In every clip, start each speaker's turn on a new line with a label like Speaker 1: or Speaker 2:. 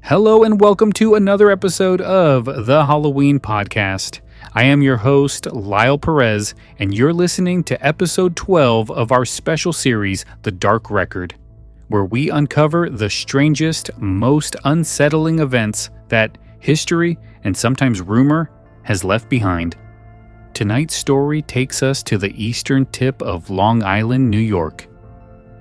Speaker 1: Hello and welcome to another episode of the Halloween Podcast. I am your host, Lyle Perez, and you're listening to episode 12 of our special series, The Dark Record, where we uncover the strangest, most unsettling events that history and sometimes rumor has left behind. Tonight's story takes us to the eastern tip of Long Island, New York.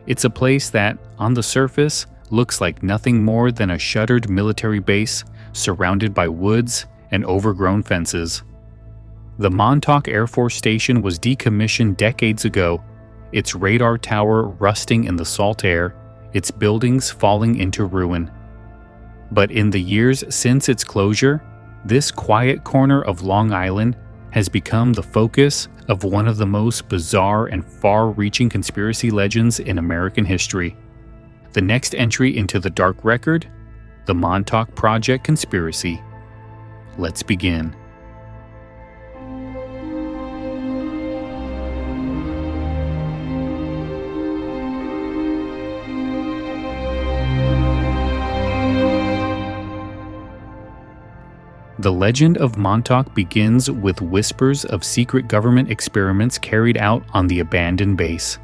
Speaker 1: It's a place that, on the surface, looks like nothing more than a shuttered military base surrounded by woods and overgrown fences. The Montauk Air Force Station was decommissioned decades ago, its radar tower rusting in the salt air, its buildings falling into ruin. But in the years since its closure, this quiet corner of Long Island has become the focus of one of the most bizarre and far-reaching conspiracy legends in American history. The next entry into the dark record, the Montauk Project conspiracy. Let's begin. The legend of Montauk begins with whispers of secret government experiments carried out on the abandoned base.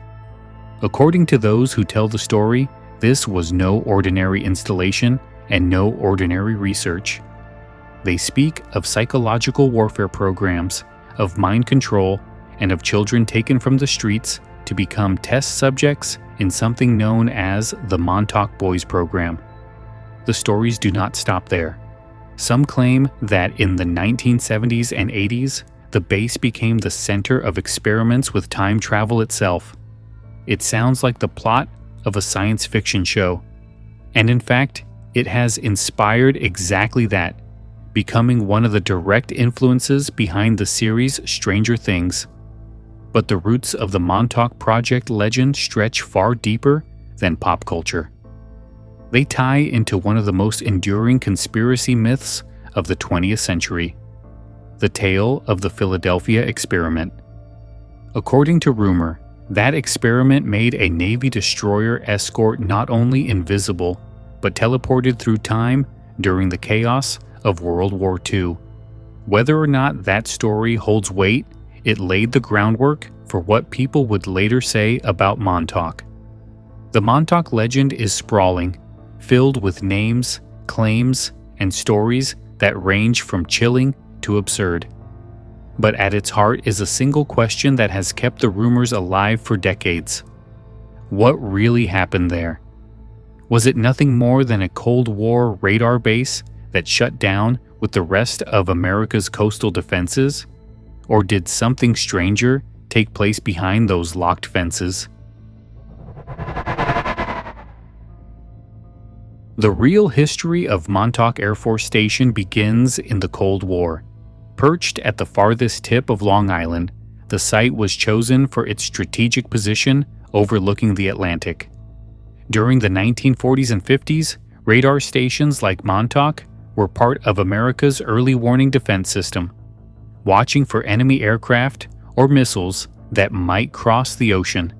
Speaker 1: According to those who tell the story, this was no ordinary installation and no ordinary research. They speak of psychological warfare programs, of mind control, and of children taken from the streets to become test subjects in something known as the Montauk Boys program. The stories do not stop there. Some claim that in the 1970s and 80s, the base became the center of experiments with time travel itself. It sounds like the plot of a science fiction show. And in fact, it has inspired exactly that, becoming one of the direct influences behind the series Stranger Things. But the roots of the Montauk Project legend stretch far deeper than pop culture. They tie into one of the most enduring conspiracy myths of the 20th century, the tale of the Philadelphia experiment. According to rumor, that experiment made a Navy destroyer escort not only invisible, but teleported through time during the chaos of World War II. Whether or not that story holds weight, it laid the groundwork for what people would later say about Montauk. The Montauk legend is sprawling, filled with names, claims, and stories that range from chilling to absurd. But at its heart is a single question that has kept the rumors alive for decades. What really happened there? Was it nothing more than a Cold War radar base that shut down with the rest of America's coastal defenses? Or did something stranger take place behind those locked fences? The real history of Montauk Air Force Station begins in the Cold War. Perched at the farthest tip of Long Island, the site was chosen for its strategic position overlooking the Atlantic. During the 1940s and 50s, radar stations like Montauk were part of America's early warning defense system, watching for enemy aircraft or missiles that might cross the ocean.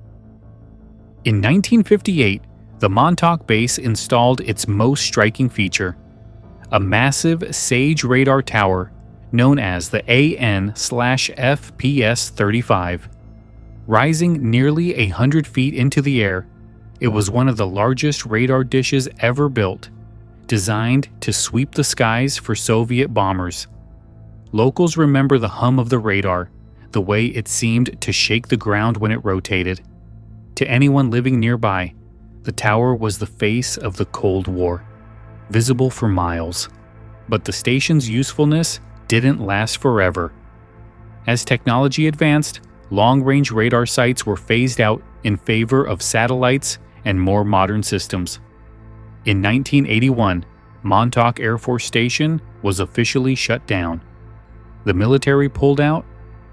Speaker 1: In 1958, the Montauk base installed its most striking feature, a massive SAGE radar tower known as the AN/FPS-35. Rising nearly 100 feet into the air, it was one of the largest radar dishes ever built, designed to sweep the skies for Soviet bombers. Locals remember the hum of the radar, the way it seemed to shake the ground when it rotated. To anyone living nearby, the tower was the face of the Cold War, visible for miles. But the station's usefulness didn't last forever. As technology advanced, long-range radar sites were phased out in favor of satellites and more modern systems. In 1981, Montauk Air Force Station was officially shut down. The military pulled out,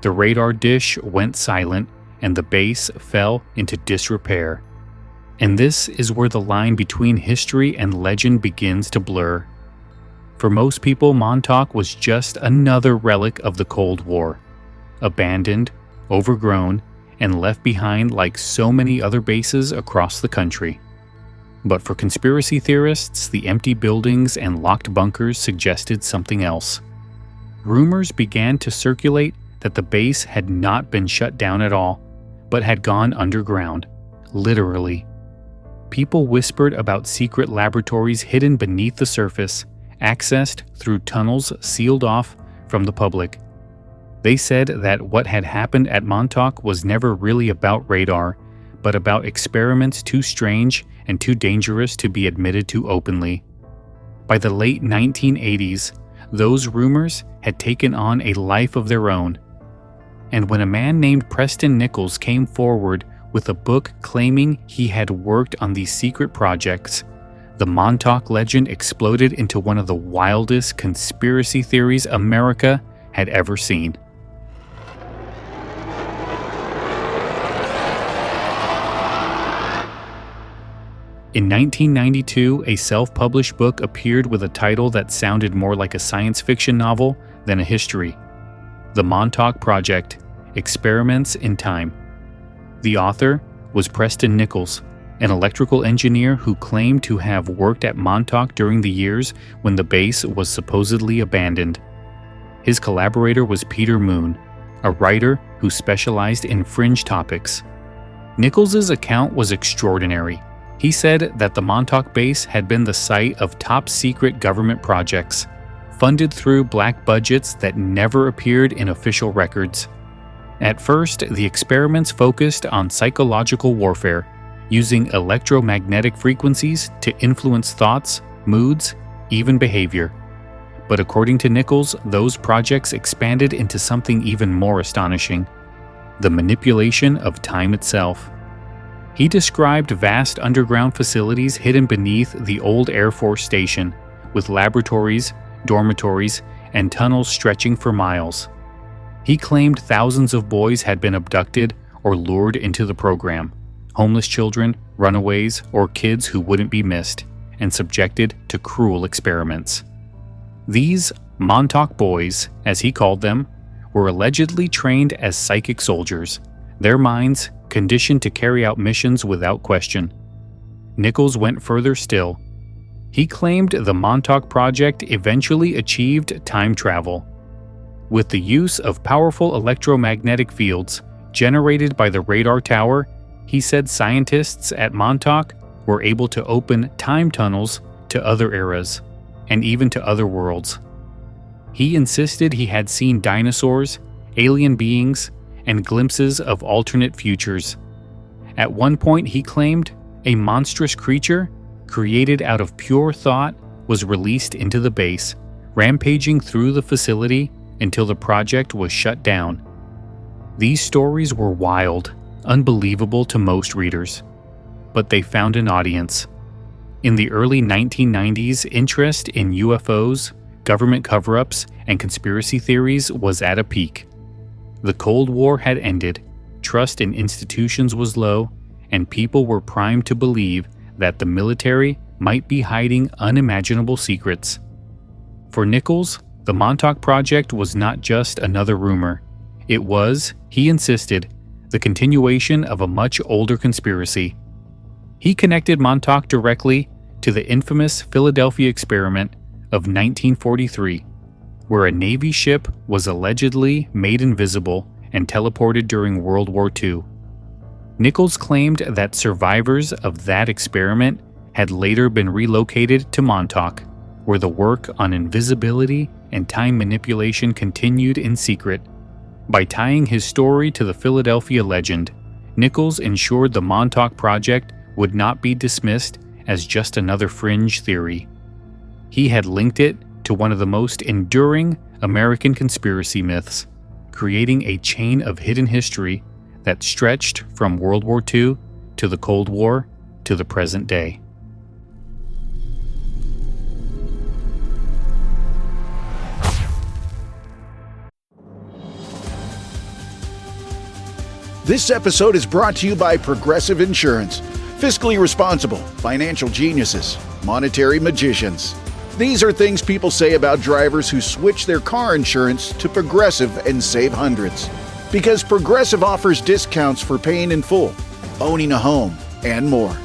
Speaker 1: the radar dish went silent, and the base fell into disrepair. And this is where the line between history and legend begins to blur. For most people, Montauk was just another relic of the Cold War, abandoned, overgrown, and left behind like so many other bases across the country. But for conspiracy theorists, the empty buildings and locked bunkers suggested something else. Rumors began to circulate that the base had not been shut down at all, but had gone underground, literally. People whispered about secret laboratories hidden beneath the surface, accessed through tunnels sealed off from the public. They said that what had happened at Montauk was never really about radar, but about experiments too strange and too dangerous to be admitted to openly. By the late 1980s, those rumors had taken on a life of their own. And when a man named Preston Nichols came forward with a book claiming he had worked on these secret projects, the Montauk legend exploded into one of the wildest conspiracy theories America had ever seen. In 1992, a self-published book appeared with a title that sounded more like a science fiction novel than a history. The Montauk Project: Experiments in Time. The author was Preston Nichols, an electrical engineer who claimed to have worked at Montauk during the years when the base was supposedly abandoned. His collaborator was Peter Moon, a writer who specialized in fringe topics. Nichols' account was extraordinary. He said that the Montauk base had been the site of top-secret government projects, funded through black budgets that never appeared in official records. At first, the experiments focused on psychological warfare, using electromagnetic frequencies to influence thoughts, moods, even behavior. But according to Nichols, those projects expanded into something even more astonishing: the manipulation of time itself. He described vast underground facilities hidden beneath the old Air Force Station, with laboratories, dormitories, and tunnels stretching for miles. He claimed thousands of boys had been abducted or lured into the program, homeless children, runaways, or kids who wouldn't be missed, and subjected to cruel experiments. These Montauk boys, as he called them, were allegedly trained as psychic soldiers, their minds conditioned to carry out missions without question. Nichols went further still. He claimed the Montauk Project eventually achieved time travel. With the use of powerful electromagnetic fields generated by the radar tower, he said scientists at Montauk were able to open time tunnels to other eras, and even to other worlds. He insisted he had seen dinosaurs, alien beings, and glimpses of alternate futures. At one point, he claimed a monstrous creature, created out of pure thought, was released into the base, rampaging through the facility until the project was shut down. These stories were wild, unbelievable to most readers, but they found an audience. In the early 1990s, interest in UFOs, government cover-ups, and conspiracy theories was at a peak. The Cold War had ended, trust in institutions was low, and people were primed to believe that the military might be hiding unimaginable secrets. For Nichols, the Montauk Project was not just another rumor. It was, he insisted, the continuation of a much older conspiracy. He connected Montauk directly to the infamous Philadelphia experiment of 1943, where a Navy ship was allegedly made invisible and teleported during World War II. Nichols claimed that survivors of that experiment had later been relocated to Montauk, where the work on invisibility and time manipulation continued in secret. By tying his story to the Philadelphia legend, Nichols ensured the Montauk Project would not be dismissed as just another fringe theory. He had linked it to one of the most enduring American conspiracy myths, creating a chain of hidden history that stretched from World War II to the Cold War to the present day.
Speaker 2: This episode is brought to you by Progressive Insurance. Fiscally responsible, financial geniuses, monetary magicians. These are things people say about drivers who switch their car insurance to Progressive and save hundreds. Because Progressive offers discounts for paying in full, owning a home, and more.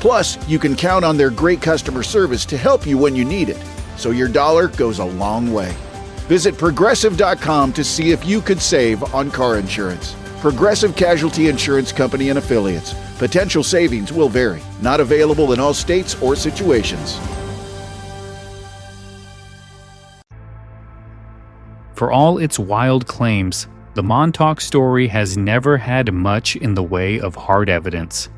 Speaker 2: Plus, you can count on their great customer service to help you when you need it, so your dollar goes a long way. Visit Progressive.com to see if you could save on car insurance. Progressive Casualty Insurance Company and Affiliates. Potential savings will vary. Not available in all states or situations.
Speaker 1: For all its wild claims, the Montauk story has never had much in the way of hard evidence.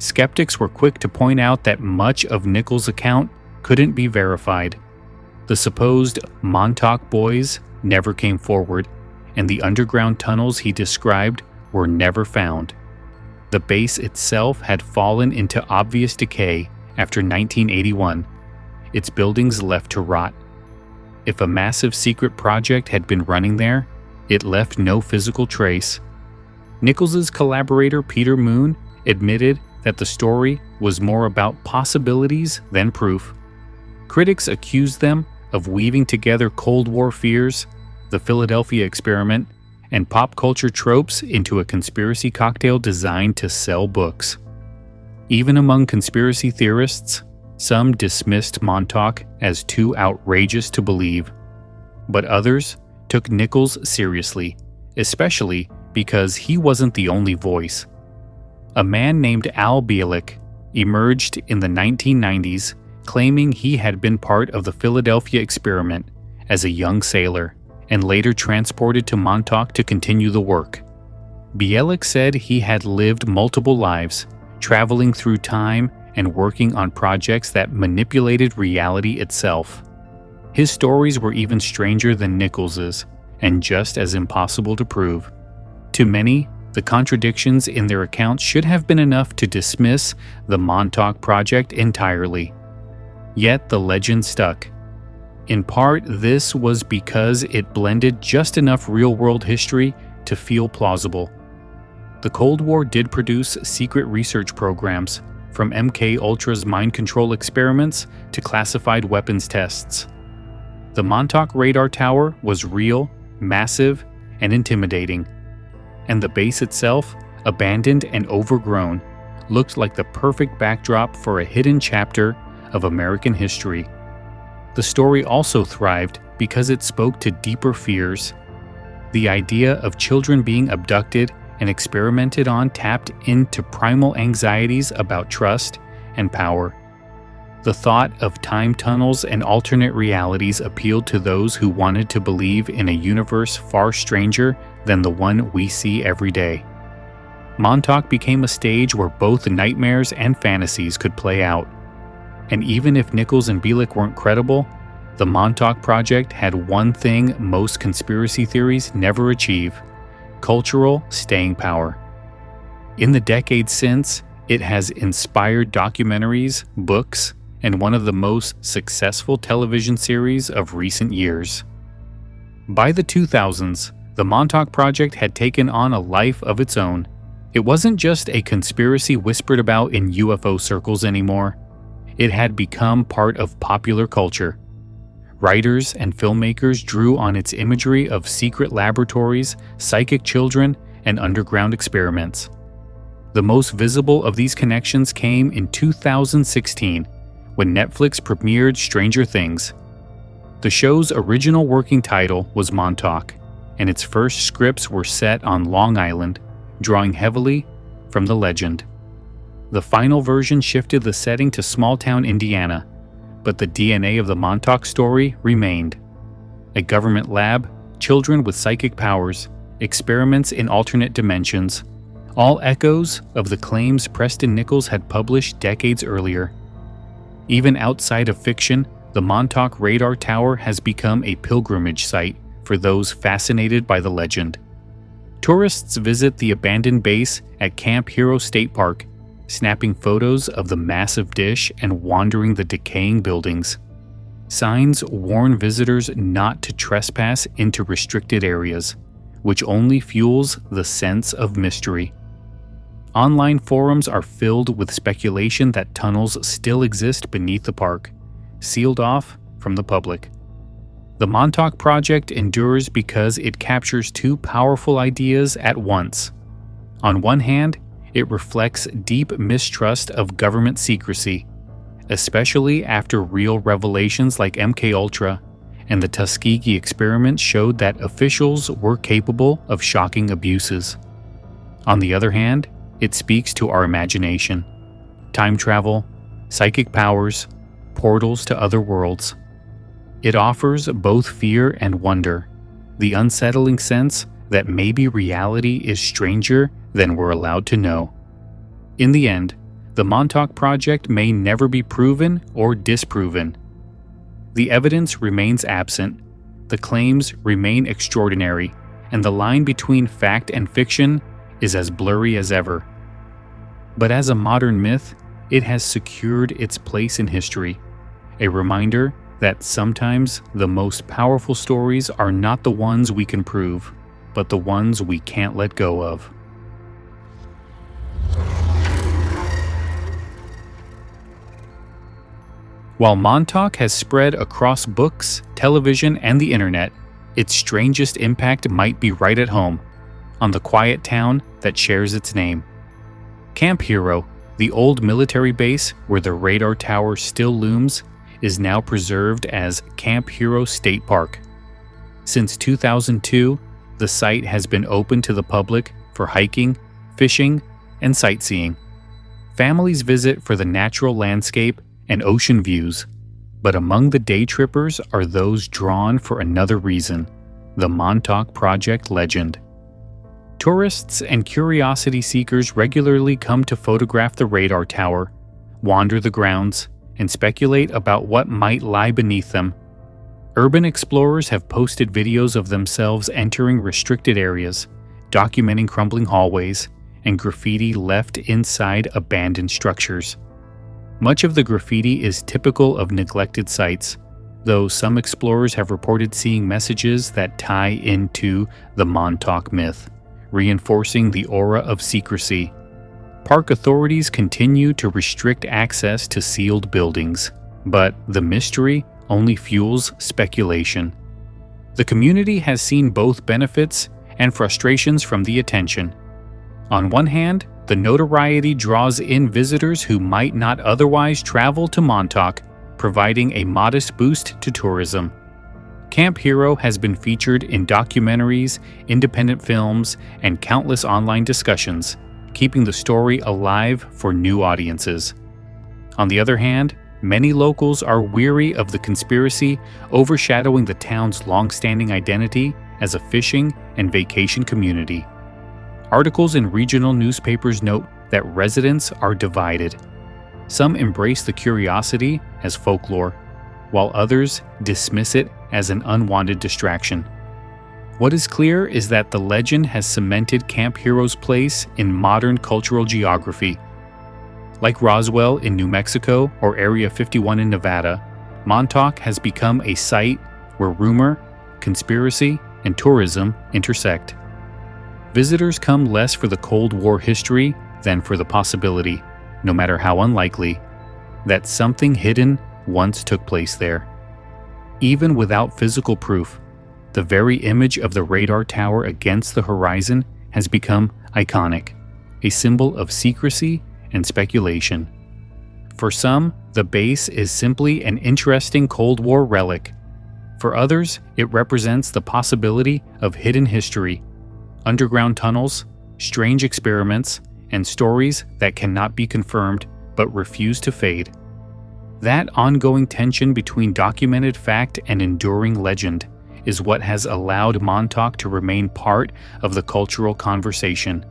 Speaker 1: Skeptics were quick to point out that much of Nichols' account couldn't be verified. The supposed Montauk Boys never came forward, and the underground tunnels he described were never found. The base itself had fallen into obvious decay after 1981, its buildings left to rot. If a massive secret project had been running there, it left no physical trace. Nichols' collaborator Peter Moon admitted that the story was more about possibilities than proof. Critics accused them of weaving together Cold War fears, the Philadelphia experiment, and pop culture tropes into a conspiracy cocktail designed to sell books. Even among conspiracy theorists, some dismissed Montauk as too outrageous to believe. But others took Nichols seriously, especially because he wasn't the only voice. A man named Al Bielek emerged in the 1990s claiming he had been part of the Philadelphia experiment as a young sailor and later transported to Montauk to continue the work. Bielek said he had lived multiple lives, traveling through time and working on projects that manipulated reality itself. His stories were even stranger than Nichols's and just as impossible to prove. To many, the contradictions in their accounts should have been enough to dismiss the Montauk Project entirely. Yet the legend stuck. In part, this was because it blended just enough real-world history to feel plausible. The Cold War did produce secret research programs, from MK Ultra's mind control experiments to classified weapons tests. The Montauk radar tower was real, massive, and intimidating. And the base itself, abandoned and overgrown, looked like the perfect backdrop for a hidden chapter of American history. The story also thrived because it spoke to deeper fears. The idea of children being abducted and experimented on tapped into primal anxieties about trust and power. The thought of time tunnels and alternate realities appealed to those who wanted to believe in a universe far stranger than the one we see every day. Montauk became a stage where both nightmares and fantasies could play out. And even if Nichols and Bielek weren't credible, the Montauk Project had one thing most conspiracy theories never achieve: cultural staying power. In the decades since, it has inspired documentaries, books, and one of the most successful television series of recent years. By the 2000s, the Montauk Project had taken on a life of its own. It wasn't just a conspiracy whispered about in UFO circles anymore. It had become part of popular culture. Writers and filmmakers drew on its imagery of secret laboratories, psychic children, and underground experiments. The most visible of these connections came in 2016, when Netflix premiered Stranger Things. The show's original working title was Montauk, and its first scripts were set on Long Island, drawing heavily from the legend. The final version shifted the setting to small-town Indiana, but the DNA of the Montauk story remained. A government lab, children with psychic powers, experiments in alternate dimensions, all echoes of the claims Preston Nichols had published decades earlier. Even outside of fiction, the Montauk Radar Tower has become a pilgrimage site for those fascinated by the legend. Tourists visit the abandoned base at Camp Hero State Park, snapping photos of the massive dish and wandering the decaying buildings. Signs warn visitors not to trespass into restricted areas, which only fuels the sense of mystery. Online forums are filled with speculation that tunnels still exist beneath the park, sealed off from the public. The Montauk Project endures because it captures two powerful ideas at once. On one hand, it reflects deep mistrust of government secrecy, especially after real revelations like MKUltra and the Tuskegee experiment showed that officials were capable of shocking abuses. On the other hand, it speaks to our imagination, time travel, psychic powers, portals to other worlds. It offers both fear and wonder, the unsettling sense that maybe reality is stranger than we're allowed to know. In the end, the Montauk Project may never be proven or disproven. The evidence remains absent, the claims remain extraordinary, and the line between fact and fiction is as blurry as ever. But as a modern myth, it has secured its place in history, a reminder that sometimes the most powerful stories are not the ones we can prove, but the ones we can't let go of. While Montauk has spread across books, television, and the internet, its strangest impact might be right at home, on the quiet town that shares its name. Camp Hero, the old military base where the radar tower still looms, is now preserved as Camp Hero State Park. Since 2002, the site has been open to the public for hiking, fishing, and sightseeing. Families visit for the natural landscape and ocean views, but among the day trippers are those drawn for another reason: the Montauk Project legend. Tourists and curiosity seekers regularly come to photograph the radar tower, wander the grounds, and speculate about what might lie beneath them. Urban explorers have posted videos of themselves entering restricted areas, documenting crumbling hallways, and graffiti left inside abandoned structures. Much of the graffiti is typical of neglected sites, though some explorers have reported seeing messages that tie into the Montauk myth, reinforcing the aura of secrecy. Park authorities continue to restrict access to sealed buildings, but the mystery only fuels speculation. The community has seen both benefits and frustrations from the attention. On one hand, the notoriety draws in visitors who might not otherwise travel to Montauk, providing a modest boost to tourism. Camp Hero has been featured in documentaries, independent films, and countless online discussions, keeping the story alive for new audiences. On the other hand, many locals are weary of the conspiracy overshadowing the town's long-standing identity as a fishing and vacation community. Articles in regional newspapers note that residents are divided. Some embrace the curiosity as folklore, while others dismiss it as an unwanted distraction. What is clear is that the legend has cemented Camp Hero's place in modern cultural geography. Like Roswell in New Mexico or Area 51 in Nevada, Montauk has become a site where rumor, conspiracy, and tourism intersect. Visitors come less for the Cold War history than for the possibility, no matter how unlikely, that something hidden once took place there. Even without physical proof, the very image of the radar tower against the horizon has become iconic, a symbol of secrecy and speculation. For some, the base is simply an interesting Cold War relic. For others, it represents the possibility of hidden history, underground tunnels, strange experiments, and stories that cannot be confirmed but refuse to fade. That ongoing tension between documented fact and enduring legend is what has allowed Montauk to remain part of the cultural conversation.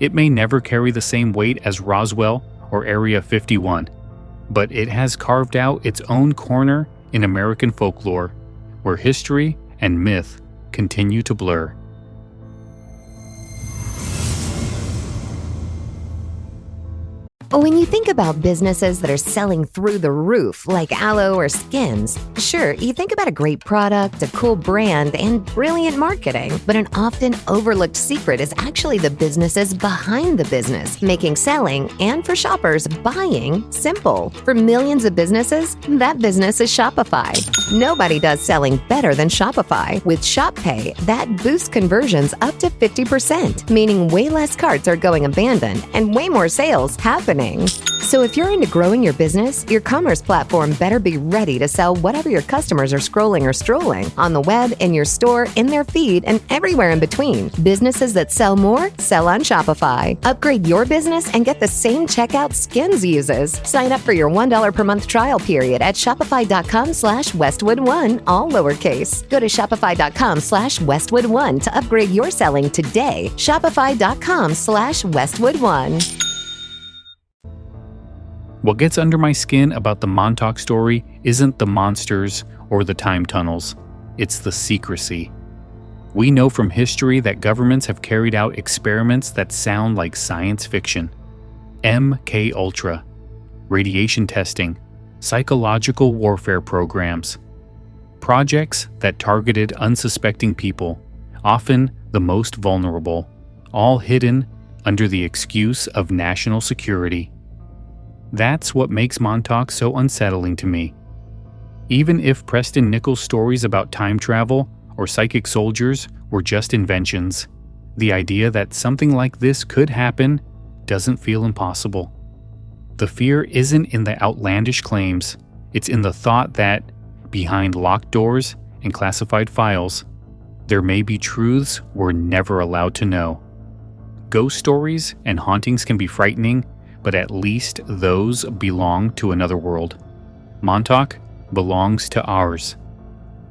Speaker 1: It may never carry the same weight as Roswell or Area 51, but it has carved out its own corner in American folklore, where history and myth continue to blur.
Speaker 3: When you think about businesses that are selling through the roof, like aloe or skins, sure, you think about a great product, a cool brand, and brilliant marketing. But an often overlooked secret is actually the businesses behind the business, making selling, and for shoppers, buying, simple. For millions of businesses, that business is Shopify. Nobody does selling better than Shopify. With Shop Pay, that boosts conversions up to 50%, meaning way less carts are going abandoned and way more sales happening. So if you're into growing your business, your commerce platform better be ready to sell whatever your customers are scrolling or strolling on the web, in your store, in their feed, and everywhere in between. Businesses that sell more sell on Shopify. Upgrade your business and get the same checkout Skins uses. Sign up for your $1 per month trial period at shopify.com/Westwood1, all lowercase. Go to shopify.com/Westwood1 to upgrade your selling today. Shopify.com/Westwood1.
Speaker 1: What gets under my skin about the Montauk story isn't the monsters or the time tunnels, it's the secrecy. We know from history that governments have carried out experiments that sound like science fiction. MK Ultra, radiation testing, psychological warfare programs, projects that targeted unsuspecting people, often the most vulnerable, all hidden under the excuse of national security. That's what makes Montauk so unsettling to me. Even if Preston Nichols' stories about time travel or psychic soldiers were just inventions, the idea that something like this could happen doesn't feel impossible. The fear isn't in the outlandish claims, it's in the thought that, behind locked doors and classified files, there may be truths we're never allowed to know. Ghost stories and hauntings can be frightening, but at least those belong to another world. Montauk belongs to ours,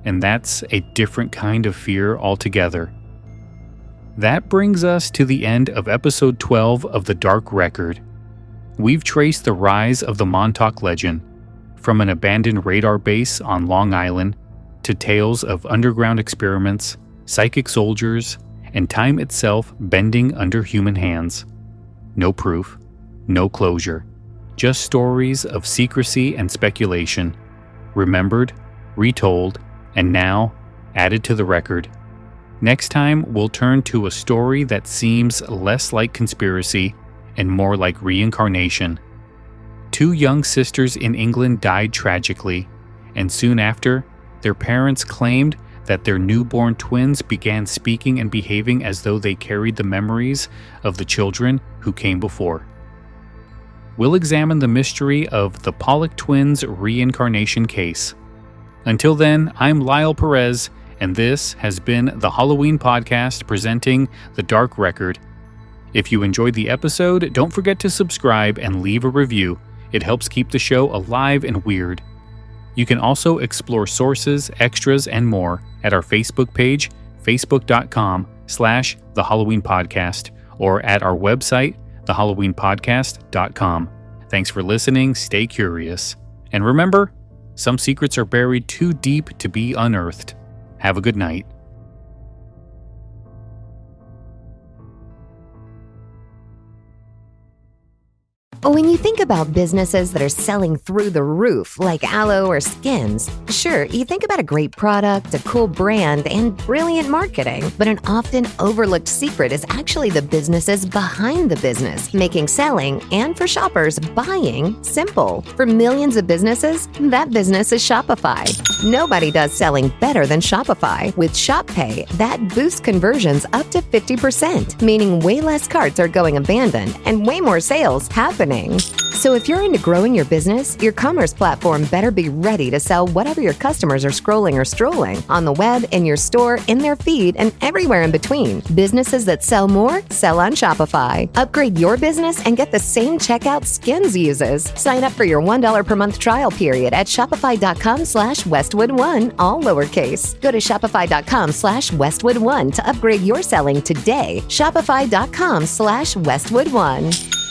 Speaker 1: and that's a different kind of fear altogether. That brings us to the end of episode 12 of The Dark Record. We've traced the rise of the Montauk legend, from an abandoned radar base on Long Island to tales of underground experiments, psychic soldiers, and time itself bending under human hands. No proof. No closure, just stories of secrecy and speculation, remembered, retold, and now added to the record. Next time, we'll turn to a story that seems less like conspiracy and more like reincarnation. Two young sisters in England died tragically, and soon after, their parents claimed that their newborn twins began speaking and behaving as though they carried the memories of the children who came before. We'll examine the mystery of the Pollock twins' reincarnation case. Until then, I'm Lyle Perez, and this has been the Halloween Podcast presenting The Dark Record. If you enjoyed the episode, don't forget to subscribe and leave a review. It helps keep the show alive and weird. You can also explore sources, extras, and more at our Facebook page, facebook.com/The Halloween Podcast, or at our website, thehalloweenpodcast.com. Thanks for listening, stay curious. And remember, some secrets are buried too deep to be unearthed. Have a good night.
Speaker 3: When you think about businesses that are selling through the roof, like aloe or skins, sure, you think about a great product, a cool brand, and brilliant marketing. But an often overlooked secret is actually the businesses behind the business, making selling, and for shoppers, buying, simple. For millions of businesses, that business is Shopify. Nobody does selling better than Shopify. With Shop Pay, that boosts conversions up to 50%, meaning way less carts are going abandoned and way more sales happening. So if you're into growing your business, your commerce platform better be ready to sell whatever your customers are scrolling or strolling on the web, in your store, in their feed, and everywhere in between. Businesses that sell more sell on Shopify. Upgrade your business and get the same checkout Skins uses. Sign up for your $1 per month trial period at shopify.com/Westwood1, all lowercase. Go to shopify.com/Westwood1 to upgrade your selling today. Shopify.com/Westwood1.